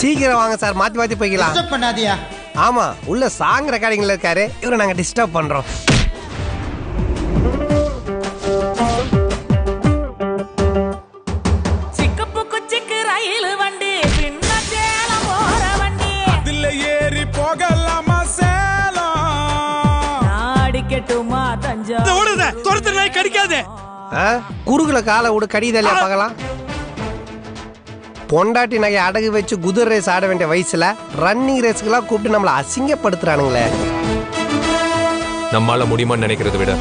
சீக்கிரம் வாங்க சார், மாத்தி மாத்தி போய்க்கலாம். டிஸ்டர்ப் பண்ணாதியா? ஆமா, உள்ள சாங் ரெக்கார்டிங்ல இருக்காரு, இவரை நாங்க டிஸ்டர்ப் பண்றோம். குறுகுல காலை விடு, கடிதலையா பார்க்கலாம். பொண்டாட்டி நகை அடகு வச்சு குதிரை ரேஸ் ஆட வேண்டிய வயசுல ரன்னிங் ரேஸ்க்குலாம் கூப்பிட்டு நம்மளை அசிங்கப்படுத்துறானுங்களே. நம்மால முடியுமான்னு நினைக்கிறத விட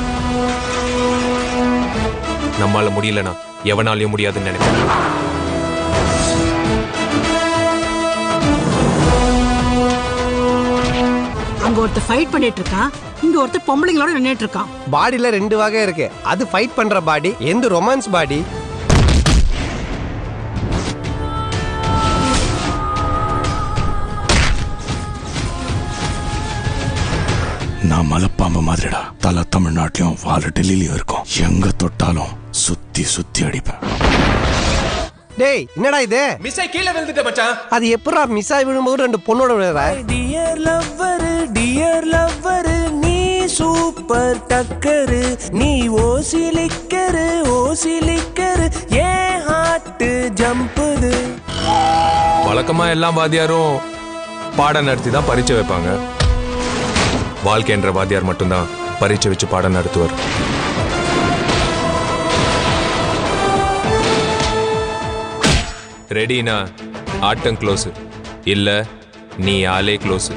நம்மால முடியலனா எவனாலையும் முடியாதுன்னு நினைக்கிறேன். அங்க ஒருத்தர் ஃபைட் பண்ணிட்டு இருக்கான், இங்க ஒருத்தர் பொம்பளைங்களோட நின்னுட்டு இருக்கான். பாடியில 2 வகை இருக்கு. அது ஃபைட் பண்ற பாடி, எந்த ரொமான்ஸ் பாடி. நான் மலைப்பாம்பு மாதிரிடா. தலை தமிழ்நாட்டிலும் வாழ டெல்லியிலும் இருக்கும். எங்க தொட்டாலும் சுத்தி சுத்தி அடிப்பேன். டேய், என்னடா இது? மிஸ்ஸை கீழே விழுந்துட்ட மச்சான். அது எப்பறா மிஸ் ஆகி விழும்போது 2 பொண்ணோட விழுறா? டியர் லவ்வர் நீ சூப்பர் டக்கரு, நீ ஓசிலிக்கரு ஏன் ஹார்ட் ஜம்புது. வழக்கமா எல்லாம் வாத்தியாரும் பாடம் நடத்தி தான் பரீட்சை வைப்பாங்க. வாழ்க்கை என்ற வாத்தியார் மட்டும்தான் பரீட்சை வச்சு பாடம் நடத்துவார். ரெடினா ஆட்டம் க்ளோஸ், இல்ல நீ ஆளே க்ளோஸ்.